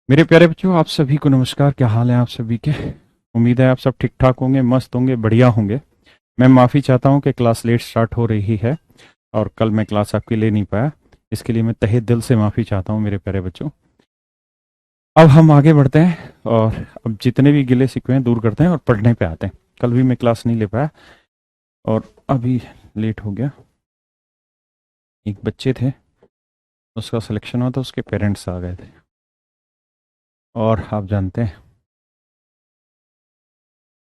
मेरे प्यारे बच्चों, आप सभी को नमस्कार। क्या हाल है आप सभी के? उम्मीद है आप सब ठीक ठाक होंगे, मस्त होंगे, बढ़िया होंगे। मैं माफ़ी चाहता हूँ कि क्लास लेट स्टार्ट हो रही है और कल मैं क्लास आपकी ले नहीं पाया। इसके लिए मैं तहे दिल से माफ़ी चाहता हूँ मेरे प्यारे बच्चों। अब हम आगे बढ़ते हैं और अब जितने भी गिले शिकवे हैं दूर करते हैं और पढ़ने पे आते हैं। कल भी मैं क्लास नहीं ले पाया और अभी लेट हो गया। एक बच्चे थे, उसका सिलेक्शन हुआ था, उसके पेरेंट्स आ गए थे और आप जानते हैं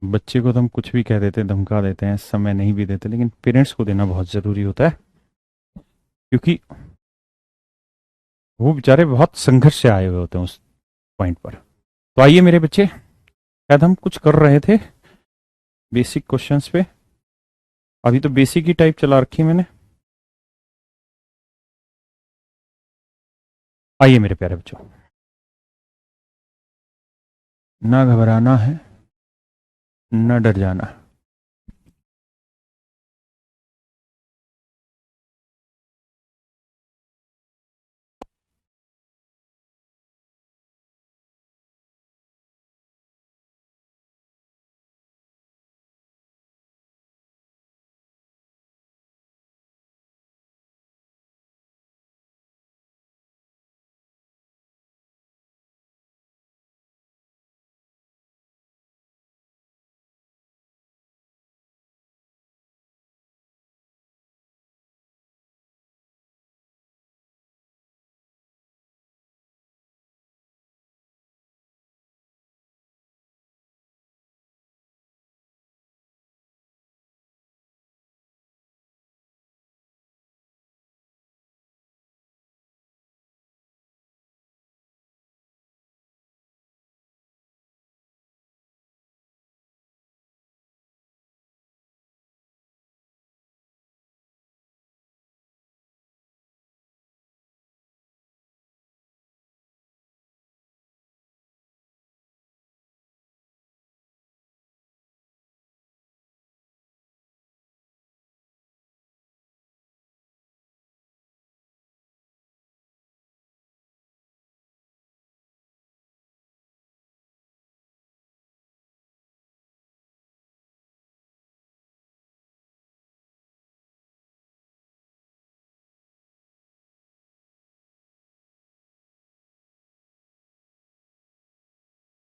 बच्चे को तो हम कुछ भी कह देते हैं, धमका देते हैं, समय नहीं भी देते, लेकिन पेरेंट्स को देना बहुत ज़रूरी होता है क्योंकि वो बेचारे बहुत संघर्ष से आए हुए होते हैं उस पॉइंट पर। तो आइए मेरे बच्चे, शायद हम कुछ कर रहे थे बेसिक क्वेश्चंस पे। अभी तो बेसिक ही टाइप चला रखी है मैंने। आइए मेरे प्यारे बच्चों, ना घबराना है, न डर जाना।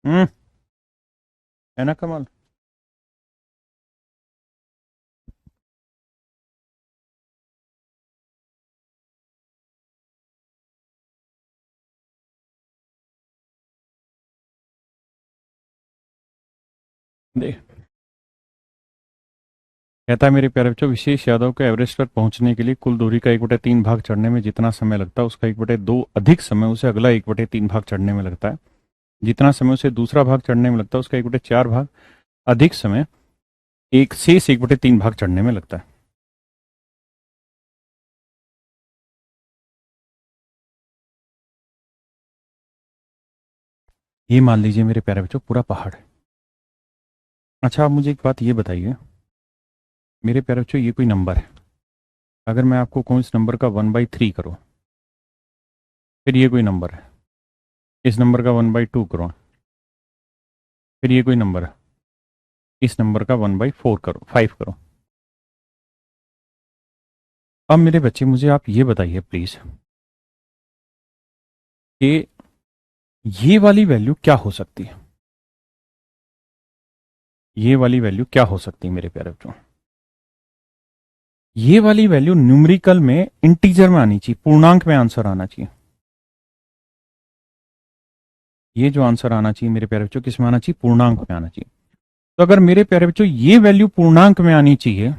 है ना कमाल? देख, कहता है मेरे प्यारे बच्चों, विशेष यादव को एवरेस्ट पर पहुंचने के लिए कुल दूरी का 1/3 भाग चढ़ने में जितना समय लगता है, उसका 1/2 अधिक समय उसे अगला 1/3 भाग चढ़ने में लगता है। जितना समय उसे दूसरा भाग चढ़ने में लगता है, उसका 1/4 भाग अधिक समय एक शेष 1/3 भाग चढ़ने में लगता है। ये मान लीजिए मेरे प्यारे बच्चों, पूरा पहाड़ है। अच्छा, आप मुझे एक बात ये बताइए मेरे प्यारे बच्चों, ये कोई नंबर है? अगर मैं आपको कहूँ इस नंबर का 1/3 करो, फिर ये कोई नंबर है। इस नंबर का 1/2 करो, फिर ये कोई नंबर है। इस नंबर का 1/4 करो, 5 करो। अब मेरे बच्चे मुझे आप ये बताइए प्लीज कि ये वाली वैल्यू क्या हो सकती है? ये वाली वैल्यू क्या हो सकती है मेरे प्यारे बच्चों? ये वाली वैल्यू न्यूमेरिकल में इंटीजर में आनी चाहिए, पूर्णांक में आंसर आना चाहिए। ये जो आंसर आना चाहिए मेरे प्यारे बच्चों, किस में आना चाहिए? पूर्णांक में आना चाहिए। तो अगर मेरे प्यारे बच्चों ये वैल्यू पूर्णांक में आनी चाहिए,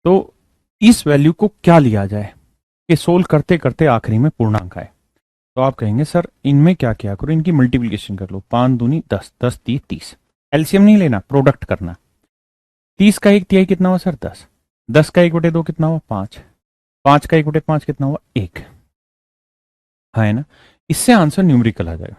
तो इस वैल्यू को क्या लिया जाए कि सोल्व करते करते आखिरी में पूर्णांक आए? तो आप कहेंगे सर इनमें क्या क्या करो, इनकी मल्टीप्लीकेशन कर लो। 5 दूनी 10, 10 × 3 = 30। एलसीएम नहीं लेना, प्रोडक्ट करना। 30 का 1/3 कितना हुआ सर? 10। 10 का 1/2 कितना हुआ? 5। 5 का 1/5 कितना हुआ? 1। हाँ, है ना? इससे आंसर न्यूमेरिकल आ जाएगा।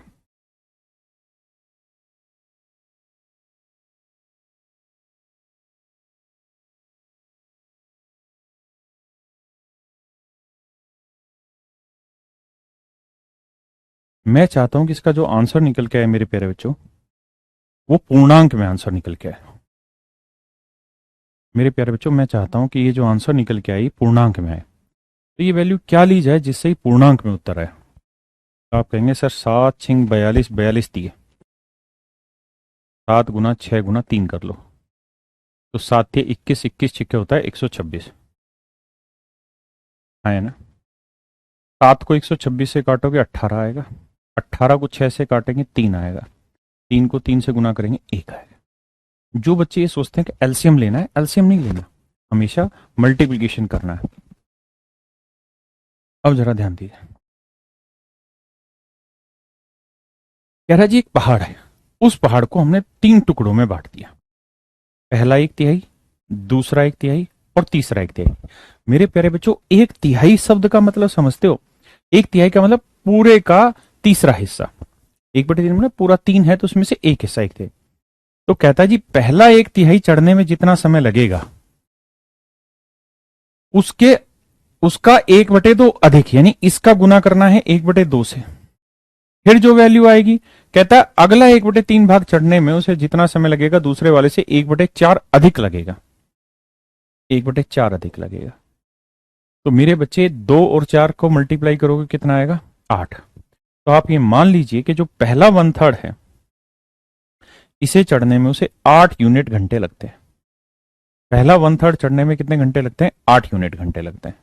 मैं चाहता हूं कि इसका जो आंसर निकल के आए मेरे प्यारे बच्चों, वो पूर्णांक में आंसर निकल के आए। मेरे प्यारे बच्चों, मैं चाहता हूं कि ये जो आंसर निकल के आई पूर्णांक में आए। तो ये वैल्यू क्या ली जाए जिससे ही पूर्णांक में उत्तर आए? तो आप कहेंगे सर 7 6 42 42 दिए, 7 गुना 6 गुना 3 कर लो, तो 7 थे 21, 21 छिक्के होता है 126, है ना। 7 को 126 से काटोगे 18 आएगा, 18 को 6 से काटेंगे 3 आएगा, 3 को 3 से गुना करेंगे 1 आएगा। जो बच्चे ये सोचते हैं कि एलसीएम लेना है, एलसीएम नहीं लेना, हमेशा मल्टीप्लिकेशन करना है। अब जरा ध्यान दीजिए, कह रहा जी एक पहाड़ है, उस पहाड़ को हमने 3 टुकड़ों में बांट दिया, पहला 1/3, दूसरा 1/3 और तीसरा 1/3। मेरे प्यारे बच्चों, 1/3 शब्द का मतलब समझते हो? 1/3 का मतलब पूरे का तीसरा हिस्सा। 1/3 मतलब पूरा 3 है तो उसमें से एक हिस्सा 1/3। तो कहता है जी पहला 1/3 चढ़ने में जितना समय लगेगा उसके उसका 1/2 अधिक, यानी इसका गुना करना है 1/2 से, फिर जो वैल्यू आएगी, कहता है अगला 1/3 भाग चढ़ने में उसे जितना समय लगेगा दूसरे वाले से 1/4 अधिक लगेगा, 1/4 अधिक लगेगा। तो मेरे बच्चे 2 और 4 को मल्टीप्लाई करोगे कितना आएगा? 8। तो आप ये मान लीजिए कि जो पहला 1/3 है इसे चढ़ने में उसे 8 यूनिट घंटे लगते हैं। पहला 1/3 चढ़ने में कितने घंटे लगते हैं? 8 यूनिट घंटे लगते हैं।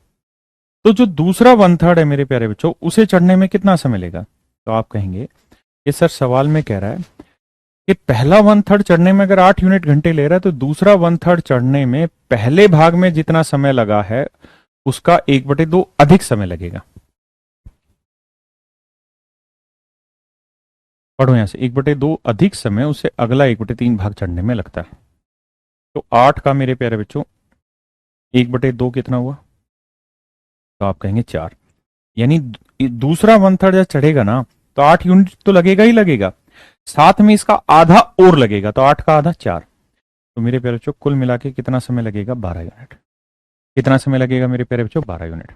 तो जो दूसरा 1/3 है मेरे प्यारे बच्चों, उसे चढ़ने में कितना समय लेगा? तो आप कहेंगे कि सर सवाल में कह रहा है कि पहला 1/3 चढ़ने में अगर 8 यूनिट घंटे ले रहा है तो दूसरा 1/3 चढ़ने में पहले भाग में जितना समय लगा है उसका 1/2 अधिक समय लगेगा। पढ़ो यहां से, 1/2 अधिक समय उसे अगला 1/3 भाग चढ़ने में लगता है। तो 8 का मेरे प्यारे बच्चों 1/2 कितना हुआ? तो आप कहेंगे 4। यानी दूसरा 1/3 जब चढ़ेगा ना तो 8 यूनिट तो लगेगा ही लगेगा, साथ में इसका आधा और लगेगा, तो 8 का आधा 4। तो मेरे प्यारे बच्चों कुल मिला के कितना समय लगेगा? 12 यूनिट। कितना समय लगेगा मेरे प्यारे बच्चों? 12 यूनिट।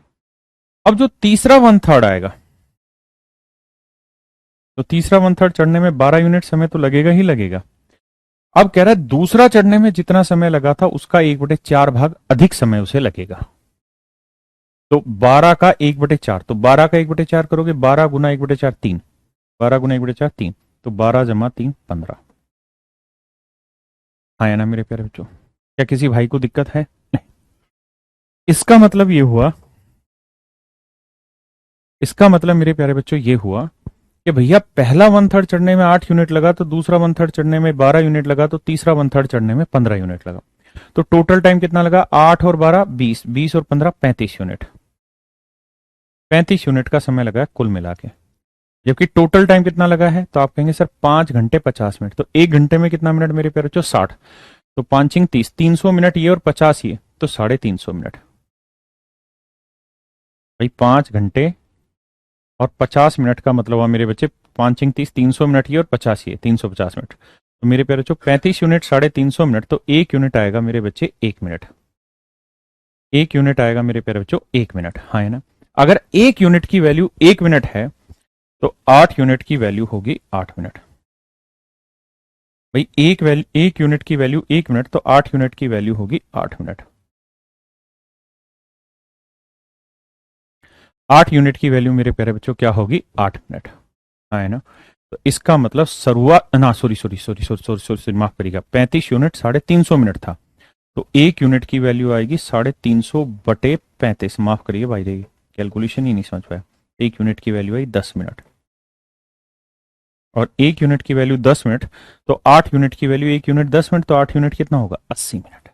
अब जो तीसरा 1/3 आएगा, तो तीसरा 1/3 चढ़ने में 12 यूनिट समय तो लगेगा ही लगेगा। अब कह रहा है दूसरा चढ़ने में जितना समय लगा था उसका 1/4 भाग अधिक समय उसे लगेगा। तो 12 का 1/4, तो 12 का 1/4 करोगे, 12 गुना 1/4 3, 12 गुना 1/4 3, तो 12 जमा 3 15। हाँ है ना मेरे प्यारे बच्चों? क्या किसी भाई को दिक्कत है? नहीं। इसका मतलब ये हुआ, इसका मतलब मेरे प्यारे बच्चों ये हुआ कि भैया पहला 1/3 चढ़ने में 8 यूनिट लगा, तो दूसरा 1/3 चढ़ने में 12 यूनिट लगा, तो तीसरा 1/3 चढ़ने में 15 यूनिट लगा। तो टोटल टाइम कितना लगा? 8 और 12 20, 20 और 15 35 यूनिट। 35 यूनिट का समय लगा कुल मिला के। जबकि टोटल टाइम कितना लगा है? तो आप कहेंगे सर 5 घंटे 50 मिनट। तो 1 घंटे में कितना मिनट मेरे प्यारे बच्चों? 60। तो 5 30, 300 मिनट ये और 50 ये, तो 350 मिनट। भाई 5 घंटे और 50 मिनट का मतलब हुआ मेरे बच्चे 5 30, 300 मिनट ये और 50 ये, 350 मिनट। तो मेरे प्यारे बच्चों 35 यूनिट 350 मिनट, तो 1 यूनिट आएगा मेरे बच्चे 1 मिनट। 1 यूनिट आएगा मेरे प्यारे बच्चों 1 मिनट। हाँ है ना? अगर 1 यूनिट की वैल्यू 1 मिनट है तो 8 यूनिट की वैल्यू होगी 8 मिनट। भाई एक यूनिट की वैल्यू 1 मिनट, तो 8 यूनिट की वैल्यू होगी 8 मिनट। 8 यूनिट की वैल्यू मेरे प्यारे बच्चों क्या होगी? 8 मिनट। हाँ है ना? तो इसका मतलब शुरुआत ना, sorry sorry sorry sorry sorry sorry माफ करिएगा, 35 यूनिट 350 मिनट था, तो 1 यूनिट की वैल्यू आएगी 350 बटे 35। माफ करिए भाई, देखिए कैलकुलेशन ही नहीं समझ पाया। 1 यूनिट की वैल्यू आई 10 मिनट, और 1 यूनिट की वैल्यू 10 मिनट, तो 8 यूनिट की वैल्यू 1 यूनिट 10 मिनट, तो 8 यूनिट कितना होगा? 80 मिनट।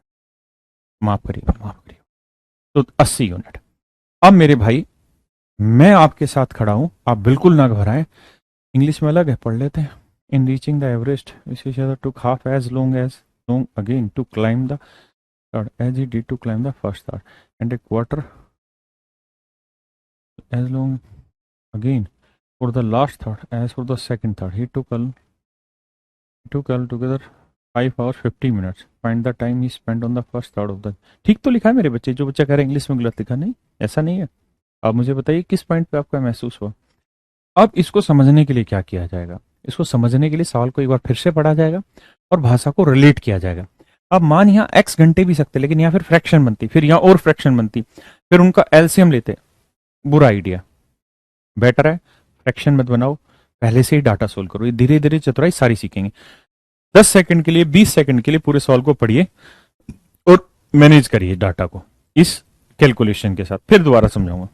माफ करिए माफ करिए, तो 80 यूनिट। अब मेरे भाई मैं आपके साथ खड़ा हूं, आप बिल्कुल ना घबराएं। इंग्लिश में अलग है, पढ़ लेते हैं। इन रीचिंग द एवरेस्ट विशेषर took half as long again to climb the third as he did to climb the first third, and a quarter as long again for the last third as for the second third. He took all together 5 hours 50 minutes. Find the time he spent on the first third of the. ठीक तो लिखा है मेरे बच्चे, जो बच्चा कह रहे हैं इंग्लिश में गलत लिखा, नहीं ऐसा नहीं है। अब मुझे बताइए किस पॉइंट पे आपका महसूस हुआ? अब इसको समझने के लिए क्या किया जाएगा? इसको समझने के लिए सवाल को एक बार फिर से पढ़ा जाएगा और भाषा को रिलेट किया जाएगा। अब मान यहाँ एक्स घंटे भी सकते, लेकिन यहाँ फिर फ्रैक्शन बनती, फिर यहाँ और फ्रैक्शन बनती, फिर उनका एलसीएम लेते। बुरा आइडिया। बेटर है फ्रैक्शन मत बनाओ, पहले से ही डाटा सोल्व करो। ये धीरे धीरे चतुराई सारी सीखेंगे। 10 सेकंड के लिए, 20 सेकंड के लिए पूरे सॉल्व को पढ़िए और मैनेज करिए डाटा को इस कैलकुलेशन के साथ। फिर दोबारा समझाऊंगा।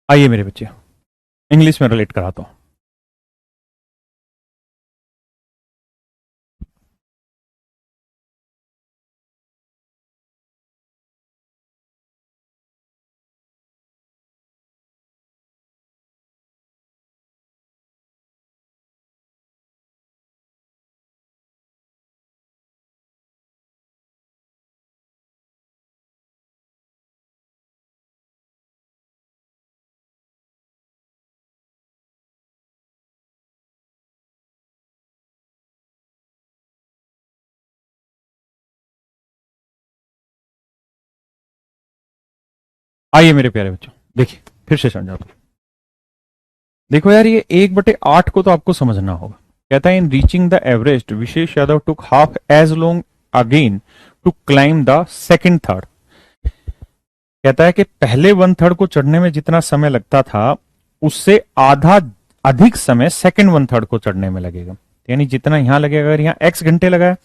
आइए मेरे बच्चे, इंग्लिश में रिलेट कराता हूं। आइए मेरे प्यारे बच्चों, देखिए फिर से समझाता हूं। देखो यार, ये 1/8 को तो आपको समझना होगा। कहता है in reaching the Everest Vishesh Yadav took half as long again to climb the second third. कहता है कि पहले 1/3 को चढ़ने में जितना समय लगता था उससे आधा अधिक समय सेकंड 1/3 को चढ़ने में लगेगा। यानी जितना यहां लगेगा, अगर यहां x घंटे लगा है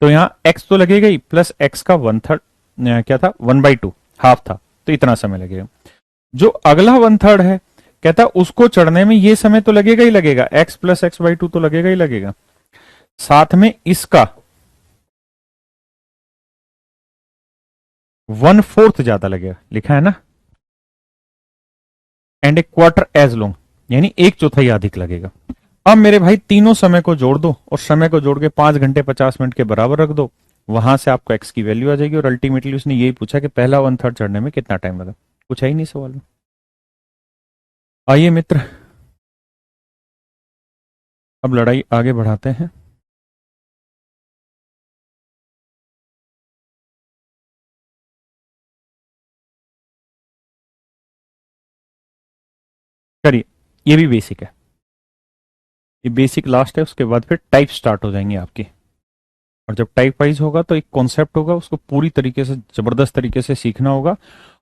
तो यहां x तो लगेगा ही, प्लस x का 1/3 क्या था, 1/2 हाफ था, तो इतना समय लगेगा। जो अगला 1/3 है, कहता उसको चढ़ने में ये समय तो लगेगा ही लगेगा, x प्लस x/2 तो लगेगा ही लगेगा, साथ में इसका 1/4 ज्यादा लगेगा, लिखा है ना, and a quarter as long, यानी 1/4 अधिक लगेगा। अब मेरे भाई तीनों समय को जोड़ दो और समय को जोड़ के 5 घंटे 50 मिनट के बराबर रख दो, वहां से आपको एक्स की वैल्यू आ जाएगी। और अल्टीमेटली उसने यही पूछा कि पहला 1/3 चढ़ने में कितना टाइम लगा, कुछ है ही नहीं सवाल में। आइए मित्र, अब लड़ाई आगे बढ़ाते हैं। करिए, ये भी बेसिक है, ये बेसिक लास्ट है, उसके बाद फिर टाइप स्टार्ट हो जाएंगे आपकी। और जब टाइप वाइज होगा तो एक कॉन्सेप्ट होगा, उसको पूरी तरीके से जबरदस्त तरीके से सीखना होगा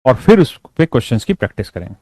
और फिर उस पे क्वेश्चंस की प्रैक्टिस करेंगे।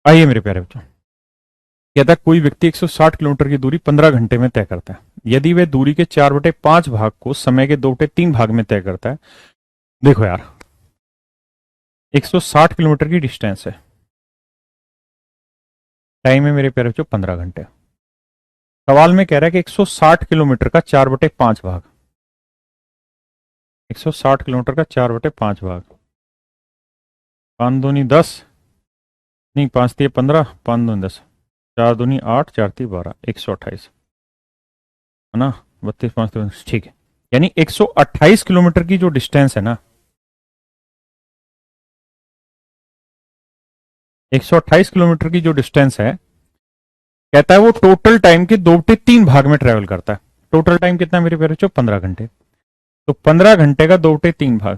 आइए मेरे प्यारे बच्चों, कहता है कोई व्यक्ति 160 किलोमीटर की दूरी 15 घंटे में तय करता है। यदि वह दूरी के 4/5 भाग को समय के 2/3 भाग में तय करता है। देखो यार, 160 किलोमीटर की डिस्टेंस है, टाइम है मेरे प्यारे बच्चों 15 घंटे। सवाल में कह रहा है कि 160 किलोमीटर का 4/5 भाग, 160 किलोमीटर का 4/5 भाग, 5 दूनी 10, नहीं 5 3 15, 5 दूनी 10, 4 दूनी 8, 4 3 12, 128 है ना। 32 5 ठीक है। यानी 128 किलोमीटर की जो डिस्टेंस है ना, 128 किलोमीटर की जो डिस्टेंस है, कहता है वो टोटल टाइम के 2/3 भाग में ट्रेवल करता है। टोटल टाइम कितना मेरे प्यारे बच्चों? 15 घंटे। तो 15 घंटे का 2/3 भाग,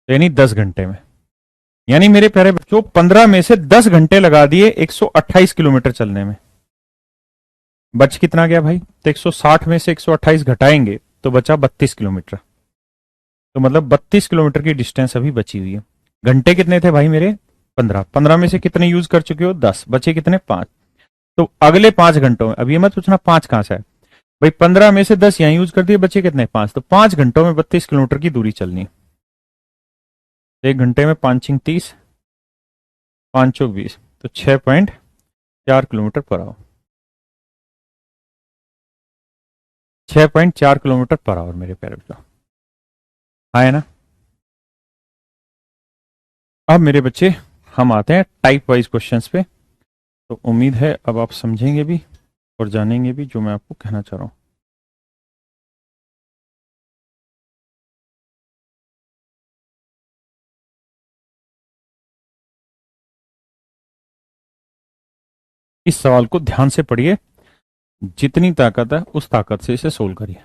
तो यानी 10 घंटे में। यानी मेरे प्यारे बच्चों 15 में से 10 घंटे लगा दिए 128 किलोमीटर चलने में। बच कितना गया भाई? तो 160 में से 128 घटाएंगे तो बचा 32 किलोमीटर। तो मतलब 32 किलोमीटर की डिस्टेंस अभी बची हुई है। घंटे कितने थे भाई मेरे? 15। 15 में से कितने यूज कर चुके हो? 10। बचे कितने? 5। तो अगले 5 घंटों में, अब ये मत पूछना 5 कहां से है भाई। 15 में से 10 यहां यूज कर दिए, बचे कितने? 5। तो 5 घंटों में 32 किलोमीटर की दूरी चलनी है। 1 घंटे में 5 × 30, 5 × 20, तो 6.4 kilometre per our. 6.4 kilometre per our मेरे प्यारे बच्चों, आए ना। अब मेरे बच्चे हम आते हैं टाइप वाइज क्वेश्चंस पे। तो उम्मीद है अब आप समझेंगे भी और जानेंगे भी जो मैं आपको कहना चाह रहा हूं। इस सवाल को ध्यान से पढ़िए, जितनी ताकत है उस ताकत से इसे सोल्व करिए।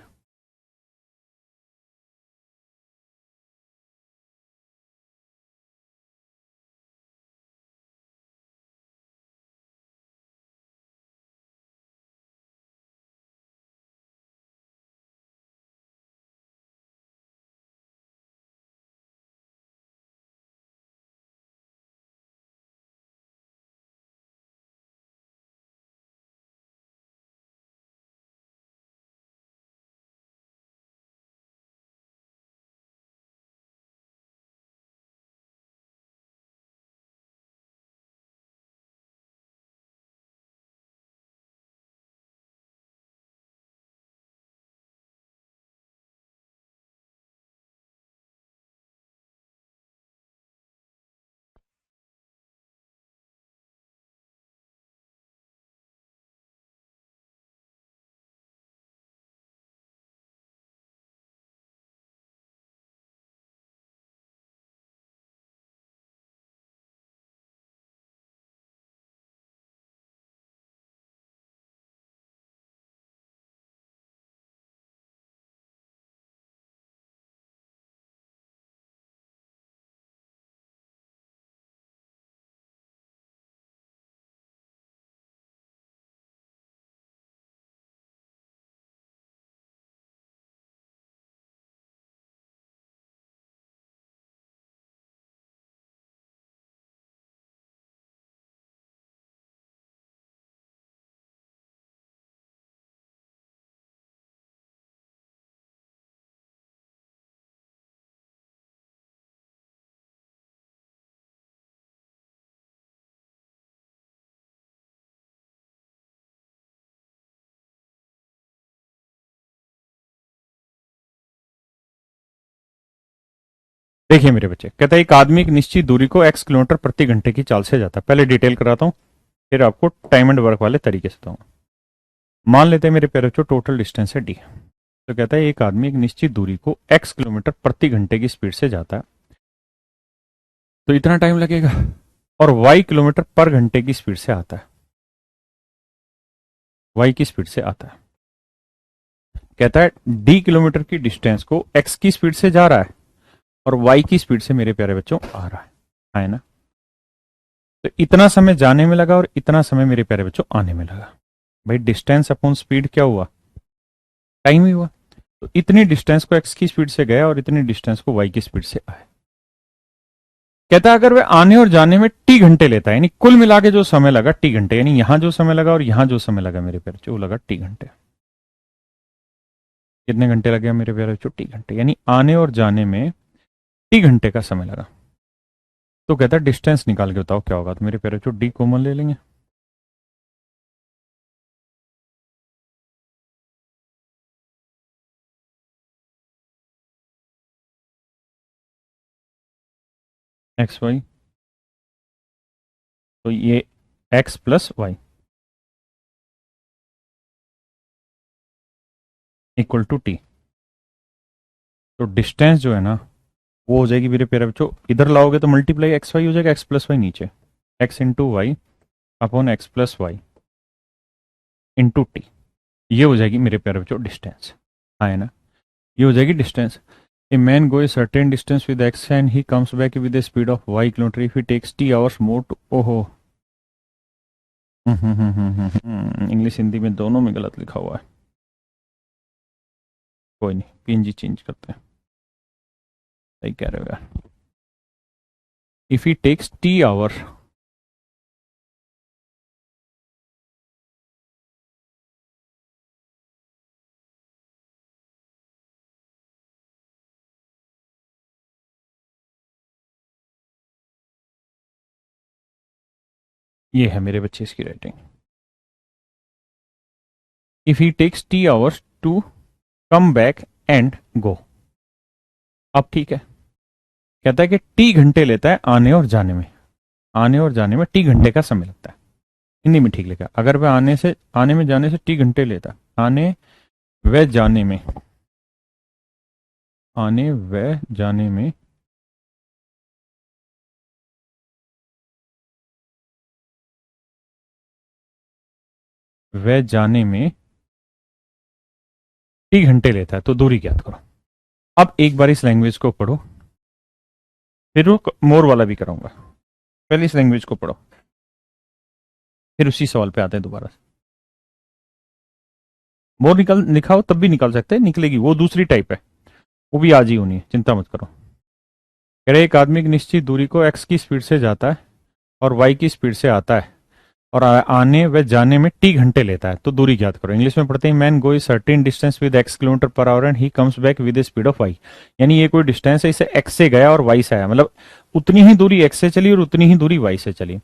देखिए मेरे बच्चे, कहता है एक आदमी एक निश्चित दूरी को x किलोमीटर प्रति घंटे की चाल से जाता है। पहले डिटेल कराता हूं, फिर आपको टाइम एंड वर्क वाले तरीके से बताऊंगा। मान लेते हैं मेरे प्यारे बच्चों टोटल डिस्टेंस है d। तो कहता है एक आदमी एक निश्चित दूरी को x किलोमीटर प्रति घंटे की स्पीड से जाता है, तो इतना टाइम लगेगा। और y किलोमीटर पर घंटे की स्पीड से आता है, y की स्पीड से आता है। कहता है d किलोमीटर की डिस्टेंस को x की स्पीड से जा रहा है और y की स्पीड से मेरे प्यारे बच्चों आ रहा है ना। तो इतना समय जाने में लगा और इतना समय मेरे प्यारे बच्चों आने में लगा। भाई डिस्टेंस अपॉन स्पीड क्या हुआ? टाइम ही हुआ। तो इतनी डिस्टेंस को x की स्पीड से गया और इतनी डिस्टेंस को y की स्पीड से आए। कहता है अगर वह आने और जाने में टी घंटे लेता है, यानी कुल मिला के जो समय लगा टी घंटे, यानी यहां जो समय लगा और यहां जो समय लगा मेरे प्यारे बच्चों वो लगा टी घंटे। कितने घंटे लगे मेरे प्यारे बच्चों? टी घंटे। यानी आने और जाने में टी घंटे का समय लगा। तो कहता है डिस्टेंस निकाल के बताओ क्या होगा। तो मेरे प्यारे बच्चों डी कॉमन ले लेंगे। एक्स वाई, तो ये x plus y equal to t. तो डिस्टेंस जो है ना वो हो जाएगी मेरे प्यारे बच्चों, इधर लाओगे तो मल्टीप्लाई एक्स वाई हो जाएगा, एक्स प्लस वाई नीचे, x into y upon x plus y into t. ये हो जाएगी मेरे प्यारे बच्चों डिस्टेंस। हाँ है ना, ये हो जाएगी distance. A man go a certain distance with x and he comes back with a speed of y kilometre if he takes t hours more to, ओहो। इंग्लिश हिंदी में दोनों में गलत लिखा हुआ है, कोई नहीं, पीएनजी चेंज करते हैं। सही कह रहे हो यार। If he takes t hour, ये है मेरे बच्चे इसकी writing. If he takes t hours to come back and go. अब ठीक है, कहता है कि टी घंटे लेता है आने और जाने में, आने और जाने में टी घंटे का समय लगता है। हिंदी में ठीक लिखा, अगर वह आने में जाने से टी घंटे लेता है, आने व जाने में, आने व जाने में व जाने में टी घंटे लेता है तो दूरी ज्ञात करो। अब एक बार इस लैंग्वेज को पढ़ो, फिर वो मोर वाला भी कराऊंगा। पहले इस लैंग्वेज को पढ़ो, फिर उसी सवाल पे आते हैं दोबारा। मोर निकल लिखा हो तब भी निकाल सकते हैं, निकलेगी, वो दूसरी टाइप है, वो भी आज ही होनी है, चिंता मत करो। कह रहे एक आदमी एक निश्चित दूरी को एक्स की स्पीड से जाता है और वाई की स्पीड से आता है और आने व जाने में टी घंटे लेता है तो दूरी ज्ञात करो। इंग्लिश में पढ़ते हैं man go certain distance with x kilometre per hour and he comes back with speed of y. यानी ये कोई डिस्टेंस है, इसे एक्स से गया और वाई से आया, मतलब उतनी ही दूरी एक्स से चली और उतनी ही दूरी वाई से चली,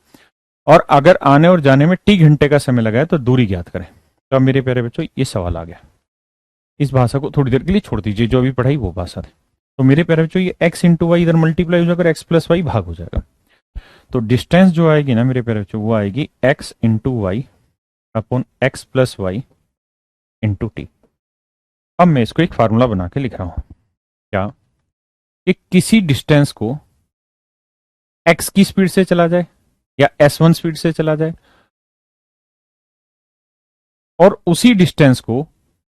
और अगर आने और जाने में टी घंटे का समय लगा है तो दूरी ज्ञात करें। तो अब मेरे प्यारे बच्चों ये सवाल आ गया, इस भाषा को थोड़ी देर के लिए छोड़ दीजिए, जो अभी पढ़ाई वो भाषा है। तो मेरे प्यारे बच्चों ये एक्स इंटू वाई इधर मल्टीप्लाई हो जाएगा, एक्स प्लस वाई भाग हो जाएगा। तो डिस्टेंस जो आएगी ना मेरे प्यारे बच्चों वो आएगी x into y upon x plus y into t. अब मैं इसको एक फार्मूला बना के लिख रहा हूं, क्या कि किसी डिस्टेंस को एक्स की स्पीड से चला जाए या एस वन स्पीड से चला जाए, और उसी डिस्टेंस को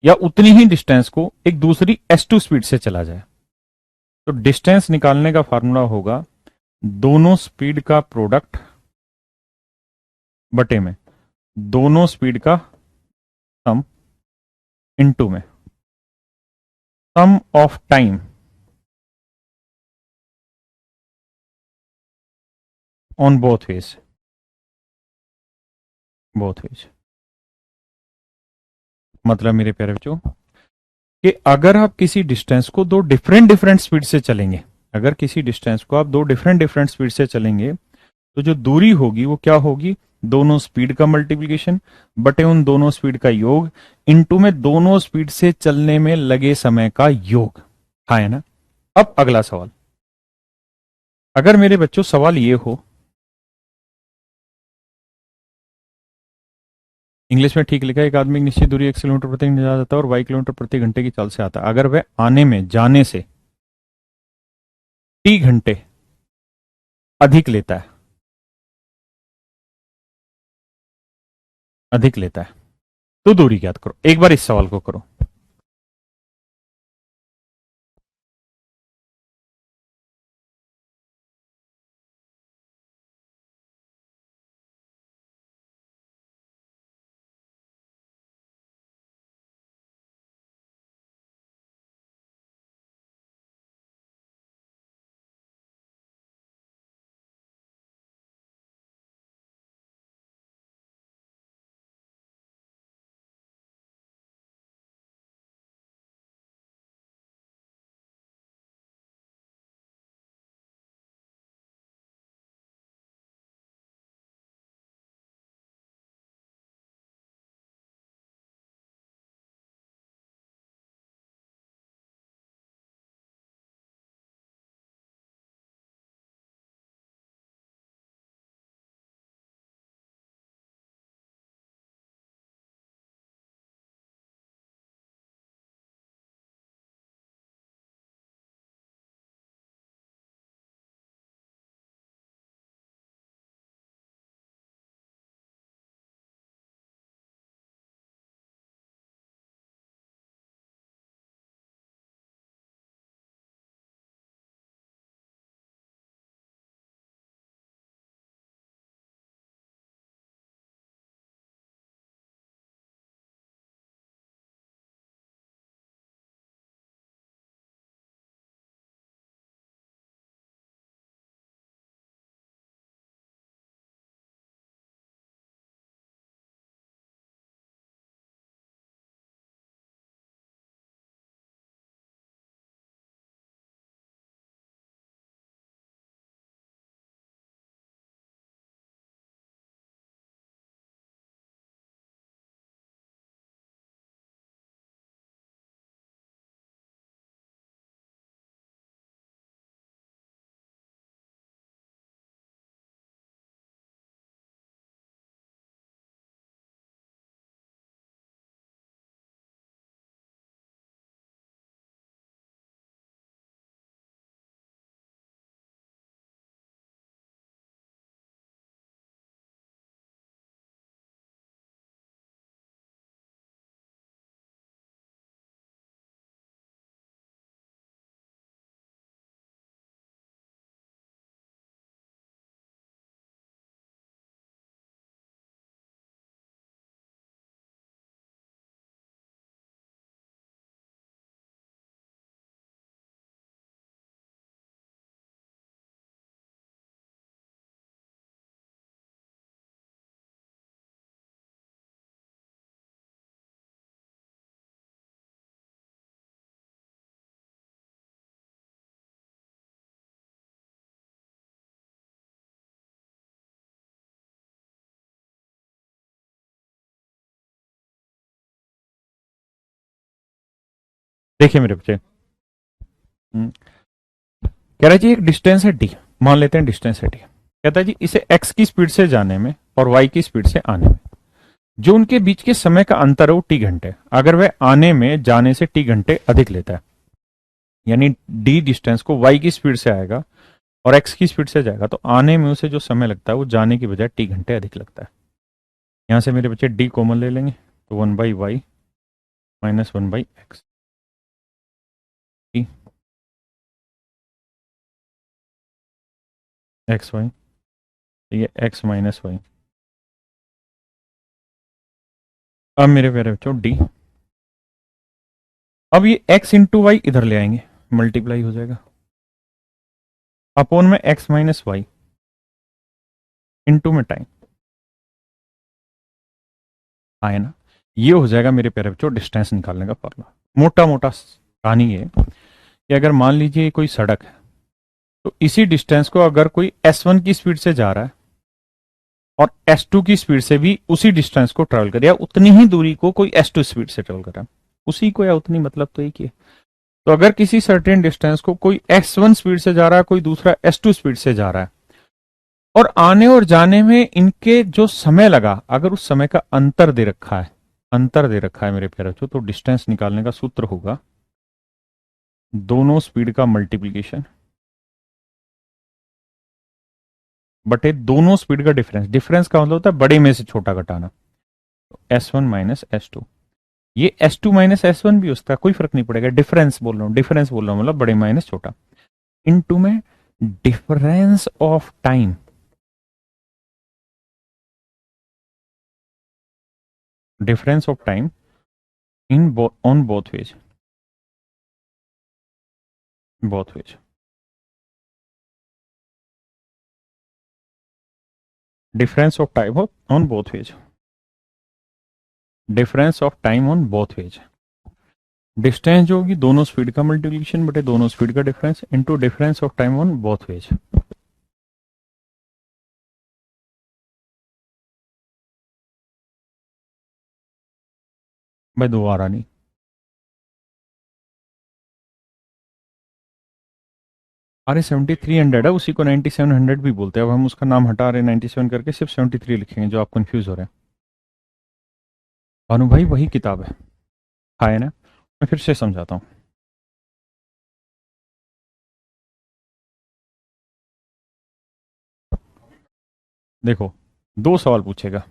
या उतनी ही डिस्टेंस को एक दूसरी एस टू स्पीड से चला जाए, तो डिस्टेंस निकालने का फार्मूला होगा दोनों स्पीड का प्रोडक्ट बटे में दोनों स्पीड का सम इनटू में sum of time on both ways, both ways. मतलब मेरे प्यारे बच्चों कि अगर आप किसी डिस्टेंस को दो डिफरेंट डिफरेंट स्पीड से चलेंगे, अगर किसी डिस्टेंस को आप दो डिफरेंट डिफरेंट स्पीड से चलेंगे तो जो दूरी होगी वो क्या होगी, दोनों स्पीड का मल्टीप्लीकेशन बटे उन दोनों स्पीड का योग इनटू में दोनों स्पीड से चलने में लगे समय का योग। हाँ है ना। अब अगला सवाल, अगर मेरे बच्चों सवाल ये हो, इंग्लिश में ठीक लिखा है एक आदमी एक निश्चित दूरी 1 किलोमीटर प्रति घंटे जाता है और 2 किलोमीटर प्रति घंटे की चाल से आता है, अगर वह आने में जाने से टी घंटे अधिक लेता है, अधिक लेता है तो दूरी ज्ञात करो। एक बार इस सवाल को करो। देखिए मेरे बच्चे, कह रहा है जी एक डिस्टेंस है डी, मान लेते हैं डिस्टेंस है डी। कहता है जी इसे एक्स की स्पीड से जाने में और वाई की स्पीड से आने में जो उनके बीच के समय का अंतर है वो टी घंटे, अगर वह आने में जाने से टी घंटे अधिक लेता है, यानी डी डिस्टेंस को वाई की स्पीड से आएगा और एक्स की स्पीड से जाएगा, तो आने में उसे जो समय लगता है वो जाने की बजाय टी घंटे अधिक लगता है। यहां से मेरे बच्चे डी कॉमन ले लेंगे, तो 1/y minus 1/x, x Y, ठीक है, एक्स माइनस वाई। अब मेरे प्यारे बच्चों डी, अब ये x इंटू वाई इधर ले आएंगे, मल्टीप्लाई हो जाएगा अपोन में x माइनस वाई इंटू में टाइम, आए ना। ये हो जाएगा मेरे प्यारे बच्चों डिस्टेंस निकालने का फॉर्मूला। मोटा मोटा कहानी ये कि अगर मान लीजिए कोई सड़क है, तो इसी डिस्टेंस को अगर कोई s1 की स्पीड से जा रहा है और s2 की स्पीड से भी उसी डिस्टेंस को ट्रेवल करे, या उतनी ही दूरी को कोई s2 स्पीड से ट्रेवल कर रहा है, उसी को या उतनी, मतलब तो एक ही है। तो अगर किसी सर्टेन डिस्टेंस को कोई s1 स्पीड से जा रहा है, कोई दूसरा s2 स्पीड से जा रहा है, और आने और जाने में इनके जो समय लगा, अगर उस समय का अंतर दे रखा है, अंतर दे रखा है मेरे प्यारे बच्चों, तो डिस्टेंस निकालने का सूत्र होगा दोनों स्पीड का मल्टीप्लीकेशन बटे दोनों स्पीड का डिफरेंस। डिफरेंस का मतलब होता है बड़े में से छोटा घटाना, S1 माइनस S2। ये S2 माइनस S1 भी उसका कोई फर्क नहीं पड़ेगा, डिफरेंस बोल रहा हूं, डिफरेंस बोल रहा हूं, मतलब बड़े माइनस छोटा, इनटू में difference of time, difference of time in on both ways, both veg, difference of time on both veg, difference of time on both veg. Distance जो होगी दोनों स्पीड का मल्टीप्लिकेशन बटे दोनों स्पीड का difference into difference of time on both veg. भाई दोबारा नहीं, अरे 7300 है, उसी को 9700 भी बोलते हैं। अब हम उसका नाम हटा रहे हैं 97 करके, सिर्फ 73 लिखेंगे, जो आप कंफ्यूज हो रहे हैं। भानु भाई वही किताब है ना। मैं फिर से समझाता हूँ। देखो, दो सवाल पूछेगा,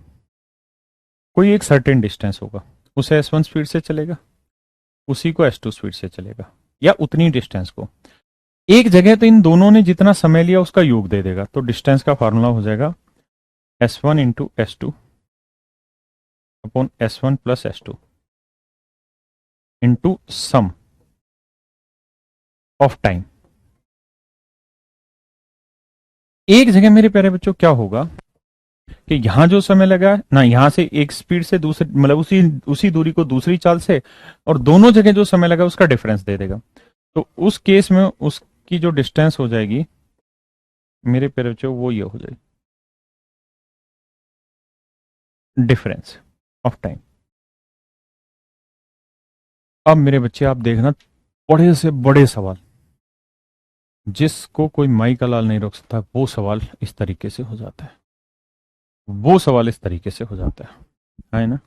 कोई एक सर्टेन डिस्टेंस होगा, उसे S1 स्पीड से चलेगा, उसी को S2 स्पीड से चलेगा, या उतनी डिस्टेंस को। एक जगह तो इन दोनों ने जितना समय लिया उसका योग दे देगा, तो डिस्टेंस का फार्मूला हो जाएगा S1 into S2 upon S1 plus S2 into sum of time. एक जगह मेरे प्यारे बच्चों क्या होगा कि यहां जो समय लगा ना, यहां से एक स्पीड से दूसरे, मतलब उसी उसी दूरी को दूसरी चाल से, और दोनों जगह जो समय लगा उसका डिफरेंस दे देगा। तो उस केस में उसकी जो डिस्टेंस हो जाएगी मेरे प्यारे बच्चों, वो ये हो जाएगी डिफरेंस ऑफ टाइम। अब मेरे बच्चे आप देखना, बड़े से बड़े सवाल जिसको कोई माई का लाल नहीं रोक सकता, वो सवाल इस तरीके से हो जाता है, वो सवाल इस तरीके से हो जाता है ना।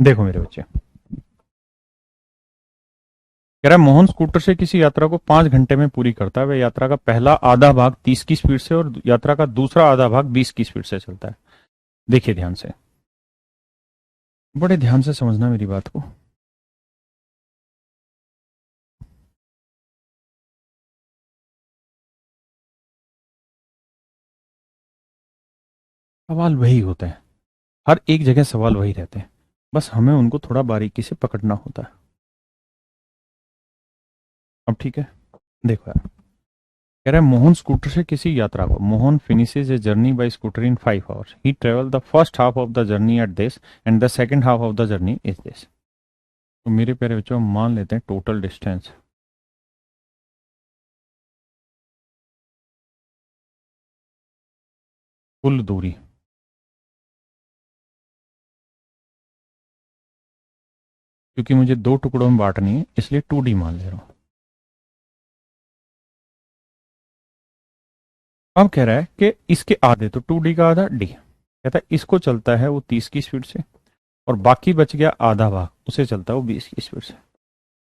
देखो मेरे बच्चे, कह रहा है मोहन स्कूटर से किसी यात्रा को 5 घंटे में पूरी करता है। वह यात्रा का पहला आधा भाग 30 की स्पीड से और यात्रा का दूसरा आधा भाग 20 की स्पीड से चलता है। देखिए ध्यान से, बड़े ध्यान से समझना मेरी बात को। सवाल वही होते हैं, हर एक जगह सवाल वही रहते हैं, बस हमें उनको थोड़ा बारीकी से पकड़ना होता है। अब ठीक है, देखो यार, कह रहा है मोहन स्कूटर से किसी यात्रा को, Mohan finishes a journey by scooter in 5 hours. He travel the first half of the journey at this and the second half of the journey is this. तो मेरे प्यारे बच्चों, हम मान लेते हैं टोटल डिस्टेंस, कुल दूरी, क्योंकि मुझे दो टुकड़ों में बांटनी है इसलिए 2D मान ले रहा हूं। अब कह रहा है कि इसके आधे, तो 2D का आधा डी, कहता है इसको चलता है वो 30 की स्पीड से और बाकी बच गया आधा भाग, उसे चलता है वो 20 की स्पीड से,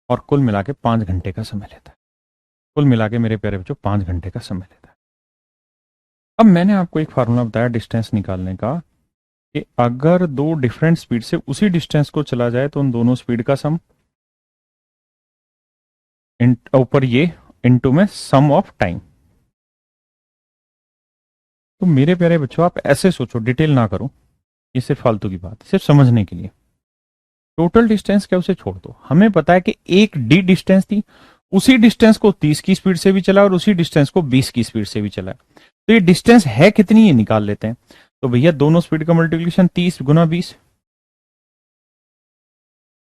और कुल मिला के 5 घंटे का समय लेता है। कुल मिला के मेरे प्यारे बच्चों 5 घंटे का समय लेता है। अब मैंने आपको एक फार्मूला बताया डिस्टेंस निकालने का, कि अगर दो डिफरेंट स्पीड से उसी डिस्टेंस को चला जाए तो उन दोनों स्पीड का सम, ऊपर ये इनटू में सम ऑफ टाइम। तो मेरे प्यारे बच्चों, आप ऐसे सोचो, डिटेल ना करो, ये सिर्फ फालतू की बात है, सिर्फ समझने के लिए। टोटल डिस्टेंस क्या, उसे छोड़ दो, हमें पता है कि एक डी डिस्टेंस थी, उसी डिस्टेंस को 30 की स्पीड से भी चला और उसी डिस्टेंस को 20 की स्पीड से भी चला। तो ये डिस्टेंस है कितनी, ये निकाल लेते हैं। तो भैया दोनों स्पीड का मल्टीप्लीकेशन 30 गुना 20,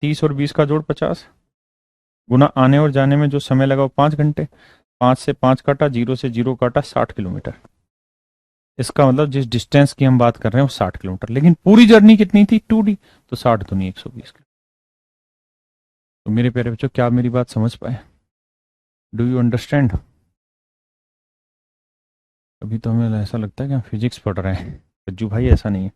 30 और 20 का जोड़ 50, गुना आने और जाने में जो समय लगा वो 5 घंटे, 5 से 5 काटा, 0 से 0 काटा, 60 किलोमीटर। इसका मतलब जिस डिस्टेंस की हम बात कर रहे हैं वो 60 किलोमीटर, लेकिन पूरी जर्नी कितनी थी, 2D, तो 60 दूनी 120 किलोमीटर। तो मेरे प्यारे बच्चों, क्या आप मेरी बात समझ पाए? Do you understand? अभी तो हमें ऐसा लगता है कि हम फिजिक्स पढ़ रहे हैं, रज्जू भाई ऐसा नहीं है।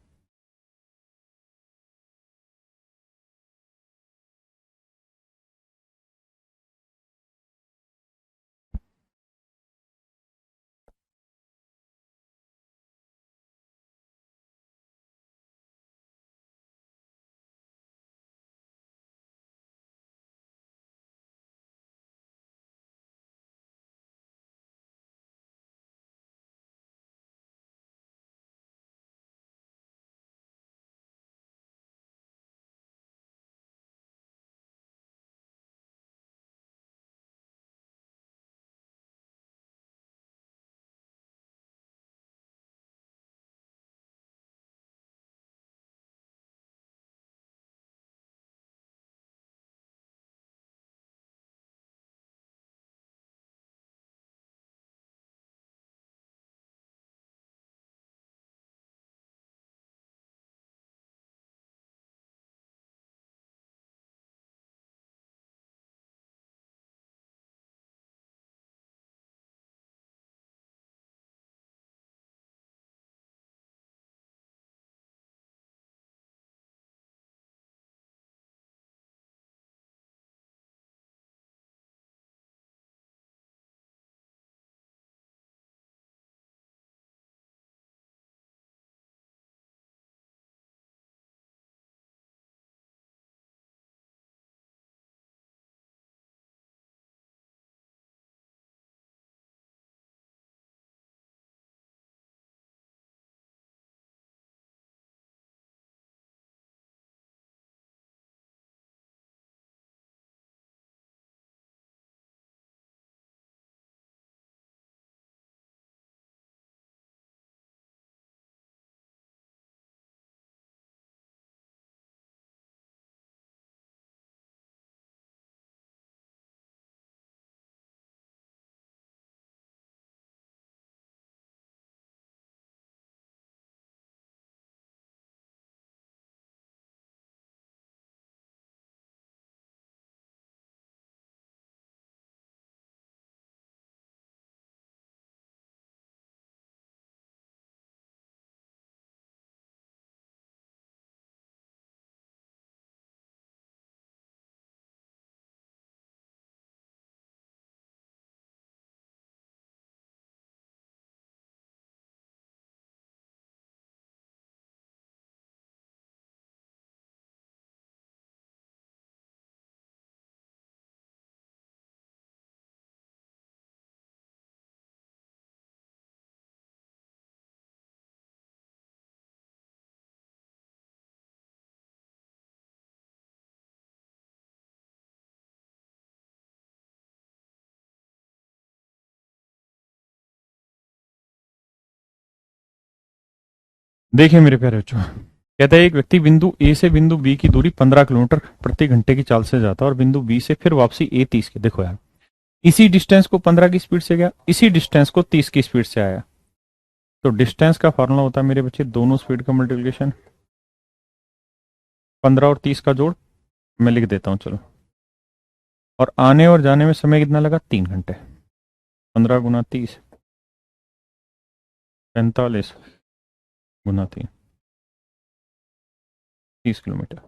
देखिए मेरे प्यारे बच्चों, कहता है एक व्यक्ति बिंदु ए से बिंदु बी की दूरी 15 किलोमीटर प्रति घंटे की चाल से जाता है और बिंदु बी से फिर वापसी ए 30 की। देखो यार, इसी डिस्टेंस को 15 की स्पीड से गया, इसी डिस्टेंस को 30 की स्पीड से आया। तो डिस्टेंस का फॉर्मूला होता है मेरे बच्चे दोनों स्पीड का मल्टीप्लिकेशन, 15 और 30 का जोड़। मैं लिख देता हूं चलो। और आने और जाने में समय कितना लगा? 3 घंटे। 15 × 30, 45 × 3, 30 किलोमीटर।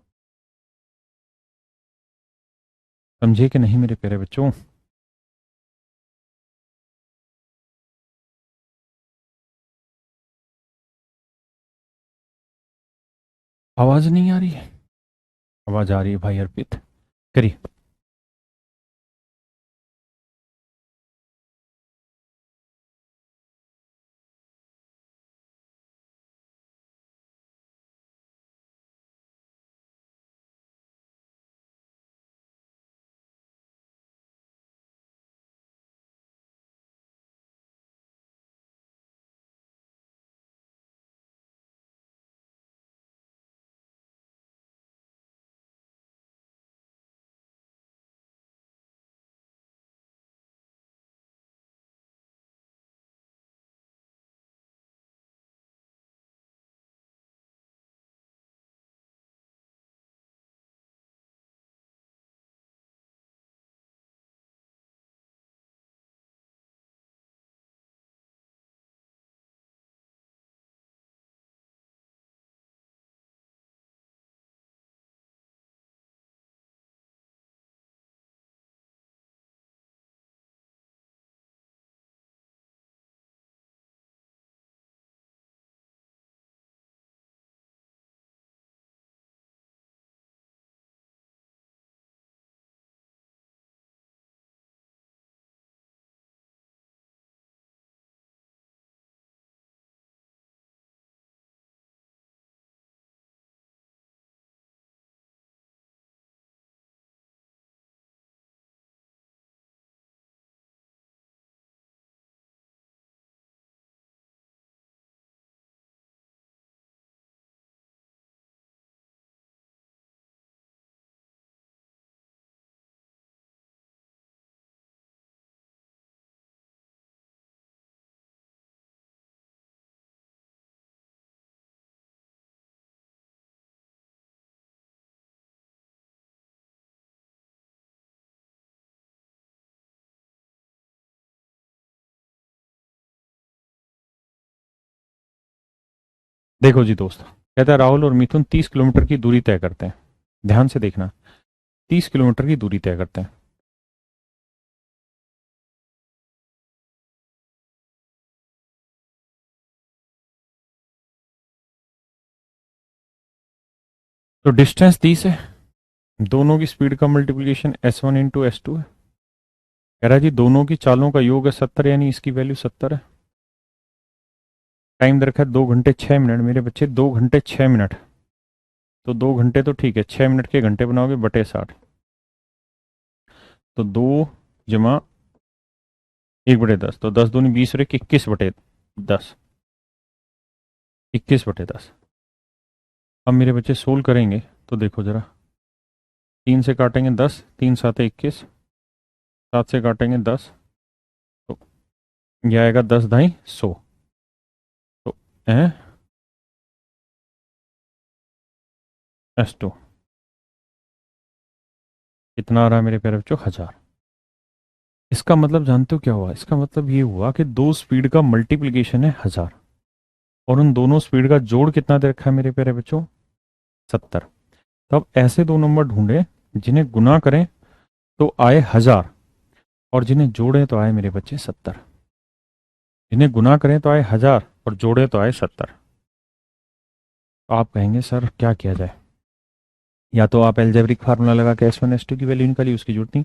समझे कि नहीं मेरे प्यारे बच्चों? आवाज नहीं आ रही है? आवाज आ रही है भाई अर्पित, करिए। देखो जी दोस्त, कहता है राहुल और मिथुन 30 किलोमीटर की दूरी तय करते हैं। ध्यान से देखना, 30 किलोमीटर की दूरी तय करते हैं। तो डिस्टेंस 30 है, दोनों की स्पीड का मल्टीप्लिकेशन S1 × S2 है। कह रहा है जी दोनों की चालों का योग है 70, यानी इसकी वैल्यू 70 है। टाइम दे रखा है 2 घंटे 6 मिनट मेरे बच्चे, 2 घंटे 6 मिनट। तो 2 घंटे तो ठीक है, 6 मिनट के घंटे बनाओगे बटे 60। तो 2 × 1/10, तो 10 दूनी 20 और 21/10, 21/10। अब मेरे बच्चे सोल्व करेंगे तो देखो जरा, 3 से काटेंगे 10, 3×7 = 21, 7 से काटेंगे 10, तो यह आएगा 10×2 = 100। तो S2 कितना आ रहा है मेरे प्यारे बच्चों? 1000। इसका मतलब जानते हो क्या हुआ? इसका मतलब ये हुआ कि दो स्पीड का मल्टीप्लिकेशन है 1000, और उन दोनों स्पीड का जोड़ कितना दे रखा है मेरे प्यारे बच्चों? 70। तो अब ऐसे दो नंबर ढूंढे जिन्हें गुना करें तो आए 1000, और जिन्हें जोड़े तो आए मेरे बच्चे 70। जिन्हें गुना करें तो आए 1000 और जोड़े तो आए 70। तो आप कहेंगे सर क्या किया जाए? या तो आप एल्जेब्रिक फार्मूला लगा के S1 S2 की वैल्यू निकालिए, उसकी जरूरत नहीं।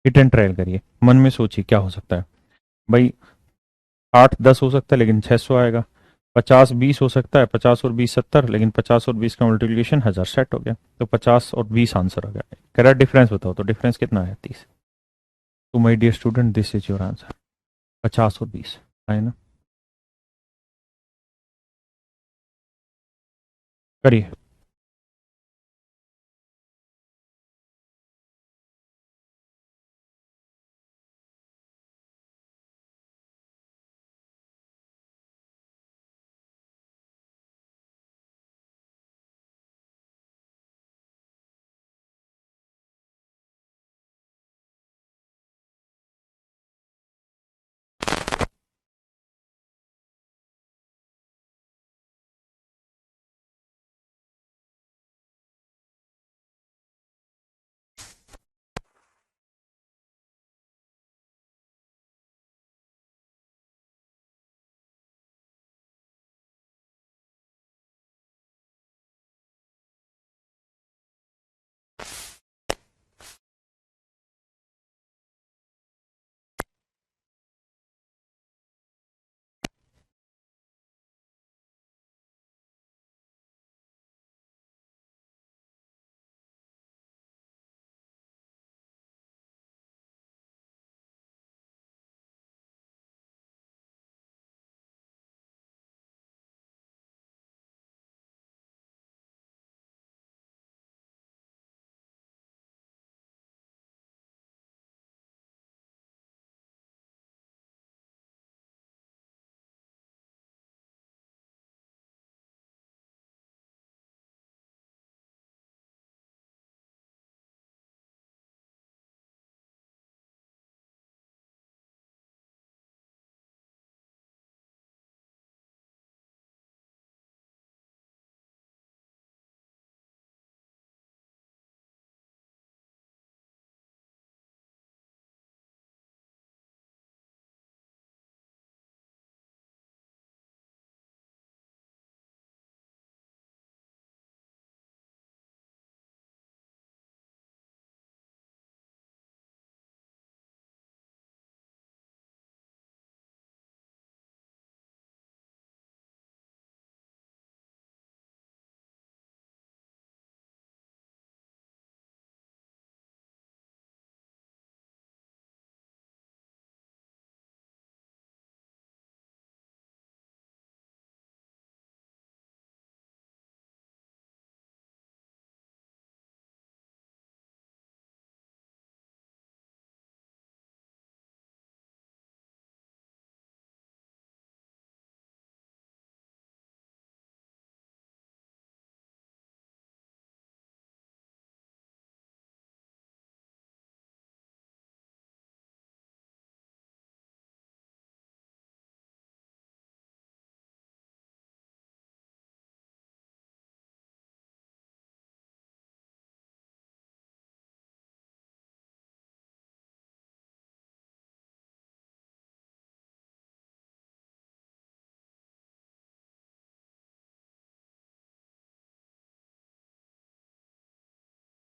हिट एंड ट्रायल करिए, मन में सोचिए क्या हो सकता है। भाई 8 10 हो सकता है लेकिन 600 आएगा। 50 20 हो सकता है, 50 और 20 70, लेकिन 50 और 20 का मल्टीप्लिकेशन 1000 सेट हो गया। तो 50 और 20 आंसर आ गया। कह रहा डिफरेंस बताओ, तो डिफरेंस कितना है? 30। तो my dear student, this is your answer, 50 और 20 है ना। करिए।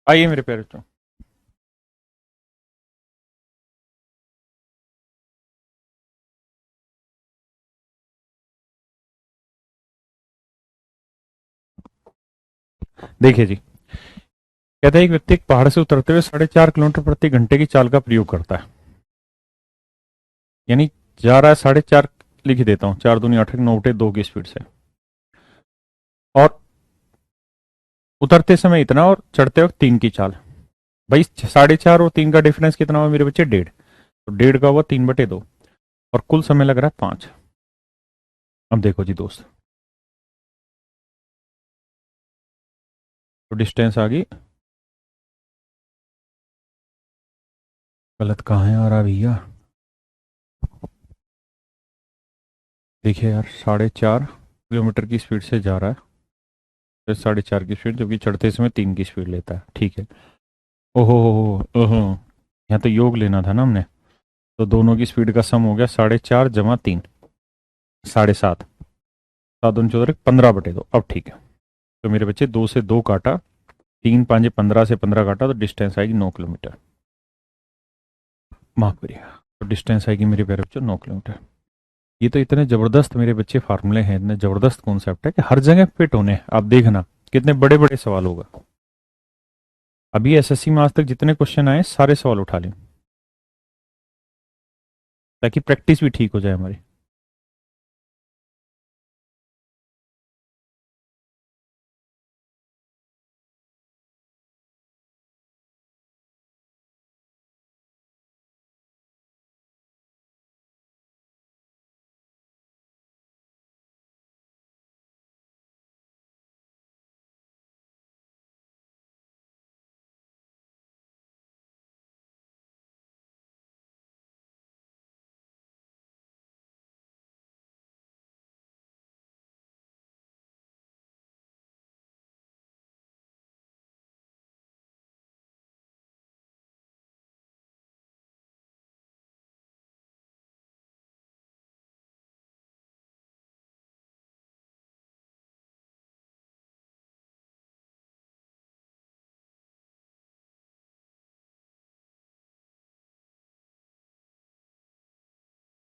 आइए मेरे प्यारे बच्चों। देखिए जी, कहते हैं एक व्यक्ति एक पहाड़ से उतरते हुए 4.5 किलोमीटर प्रति घंटे की चाल का प्रयोग करता है। यानी जा रहा है 4.5, लिख ही देता हूँ, 4 दूनी 8 9 बटे 2 की स्पीड से, और उतरते समय इतना और चढ़ते वक्त 3 की चाल। भाई 4.5 और 3 का डिफरेंस कितना हुआ मेरे बच्चे? 1.5। तो 1.5 का हुआ 3/2, और कुल समय लग रहा है 5। अब देखो जी दोस्त, तो डिस्टेंस आ गई, गलत कहाँ है आ रहा भैया? देखिए यार, 4.5 किलोमीटर की स्पीड से जा रहा है, फिर 4.5 की स्पीड, जबकि चढ़ते समय 3 की स्पीड लेता है। ठीक है। ओहो ओहो, यहाँ तो योग लेना था ना हमने। तो दोनों की स्पीड का सम हो गया 4.5 जमा 3, 7.5। 7 दूनी 14, 15/2। अब ठीक है। तो मेरे बच्चे 2 से 2 काटा, 3 5 15 से 15 काटा, तो डिस्टेंस आएगी 9 किलोमीटर। माफ करिएगा। तो डिस्टेंस आएगी मेरे प्यारे बच्चों 9 किलोमीटर। ये तो इतने जबरदस्त मेरे बच्चे फार्मूले हैं, इतने जबरदस्त कॉन्सेप्ट है कि हर जगह फिट होने। आप देखना कितने बड़े बड़े सवाल होगा। अभी एसएससी में आज तक जितने क्वेश्चन आए सारे सवाल उठा लें, ताकि प्रैक्टिस भी ठीक हो जाए हमारी।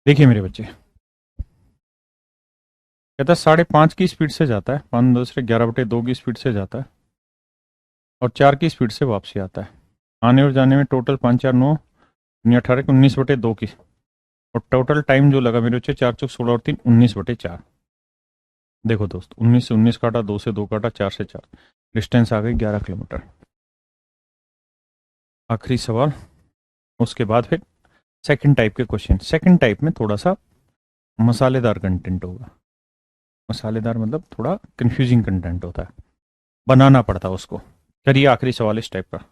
देखिए मेरे बच्चे, कहता है 5.5 की स्पीड से जाता है, 5×10⁻²2 की स्पीड से जाता है और 4 की स्पीड से वापसी आता है। आने और जाने में टोटल 5×4=9, 18 19/2 की, और टोटल टाइम जो लगा मेरे बच्चे 4×4=16 और 3 19/4। देखो दोस्त, 19 से 19 काटा, 2 से 2 काटा, 4 से 4, डिस्टेंस आ गई 11 किलोमीटर। आखिरी सवाल, उसके बाद फिर सेकंड टाइप के क्वेश्चन। सेकंड टाइप में थोड़ा सा मसालेदार कंटेंट होगा। मसालेदार मतलब थोड़ा कंफ्यूजिंग कंटेंट होता है, बनाना पड़ता है उसको। करिए आखिरी सवाल इस टाइप का।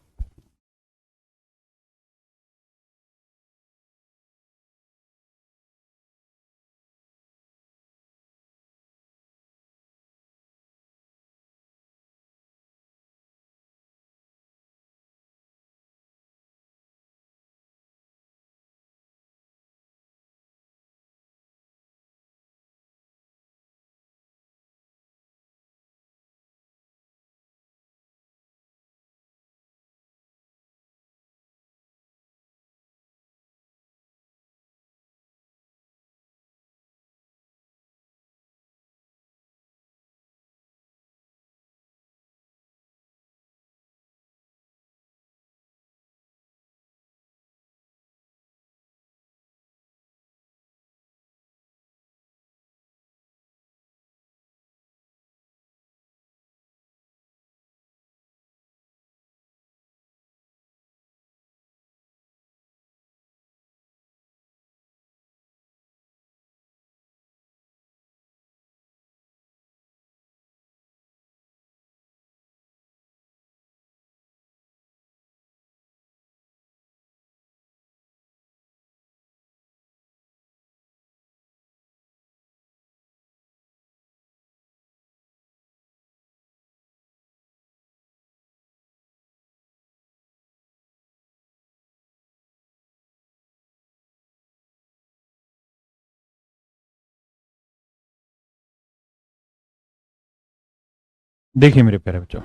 देखिए मेरे प्यारे बच्चों,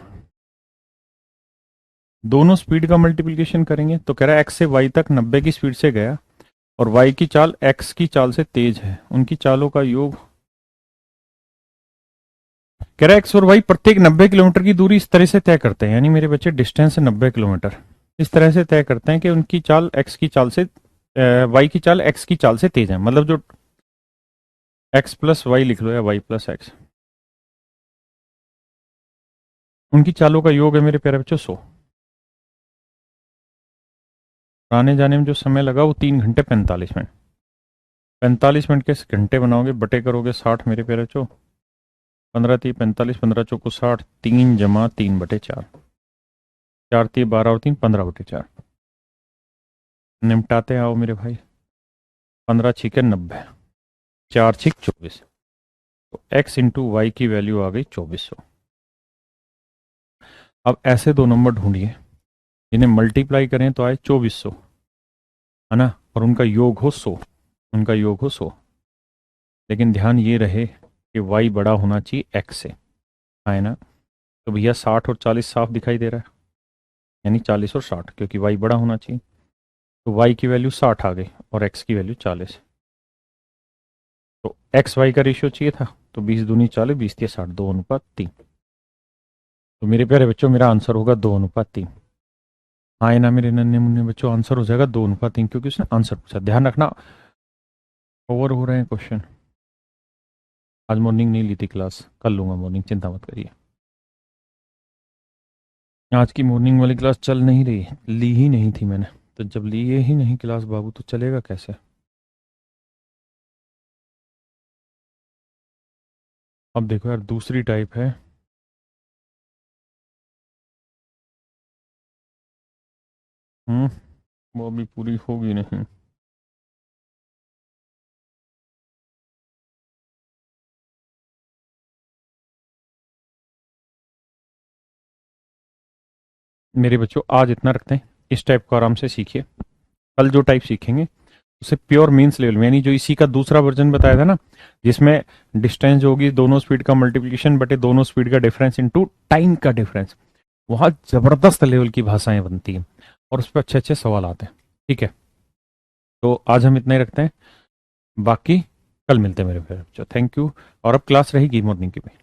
दोनों स्पीड का मल्टीप्लिकेशन करेंगे तो कह रहा है एक्स से वाई तक 90 की स्पीड से गया और वाई की चाल एक्स की चाल से तेज है, उनकी चालों का योग। कह रहा है एक्स और वाई प्रत्येक 90 किलोमीटर की दूरी इस तरह से तय करते हैं, यानी मेरे बच्चे डिस्टेंस है 90 किलोमीटर, इस तरह से तय करते हैं कि उनकी चाल एक्स की चाल से, वाई की चाल एक्स की चाल से तेज है। मतलब जो एक्स प्लस वाई लिख लो या वाई प्लस एक्स, उनकी चालों का योग है मेरे प्यारे बच्चों 100। आने जाने में जो समय लगा वो 3 घंटे 45 मिनट। 45 मिनट के घंटे बनाओगे, बटे करोगे 60 मेरे प्यारे बच्चों, 15×3 = 45, 15×4 = 60, 3 + 3/4, 4×3 = 12 और 3 = 15/4। निपटाते आओ मेरे भाई, 15×6 = 90, 4×6 = 24, तो x इंटू वाई की वैल्यू आ गई 2400। अब ऐसे दो नंबर ढूंढिए जिन्हें मल्टीप्लाई करें तो आए 2400, है ना, और उनका योग हो 100, उनका योग हो 100। लेकिन ध्यान ये रहे कि y बड़ा होना चाहिए x से, है ना। तो भैया 60 और 40 साफ दिखाई दे रहा है, यानी 40 और 60, क्योंकि y बड़ा होना चाहिए। तो y की वैल्यू 60 आ गई और x की वैल्यू 40। तो x y का रेशियो चाहिए था, तो 20 दूनी 40, 20×3 = 60, 2:3। तो मेरे प्यारे बच्चों मेरा आंसर होगा 2:3। हाँ ना मेरे नन्हे मुन्ने बच्चों, आंसर हो जाएगा 2:3, क्योंकि उसने आंसर पूछा। ध्यान रखना, ओवर हो रहे हैं क्वेश्चन। आज मॉर्निंग नहीं ली थी क्लास, कल लूंगा मॉर्निंग, चिंता मत करिए। आज की मॉर्निंग वाली क्लास चल नहीं रही, ली ही नहीं थी मैंने। तो जब लिए ही नहीं क्लास बाबू, तो चलेगा कैसे। अब देखो यार, दूसरी टाइप है। वो अभी पूरी होगी नहीं। मेरे बच्चों आज इतना रखते हैं, इस टाइप को आराम से सीखिए। कल जो टाइप सीखेंगे उसे प्योर मीन्स लेवल में, यानी जो इसी का दूसरा वर्जन बताया था ना, जिसमें डिस्टेंस होगी दोनों स्पीड का मल्टीप्लिकेशन बटे दोनों स्पीड का डिफरेंस इनटू टाइम का डिफरेंस, वहां जबरदस्त लेवल की भाषाएं बनती हैं और उस पर अच्छे अच्छे सवाल आते हैं। ठीक है, तो आज हम इतना ही रखते हैं। बाकी कल मिलते हैं मेरे फिर बच्चों। Thank you. और अब क्लास रहेगी मॉर्निंग की भी।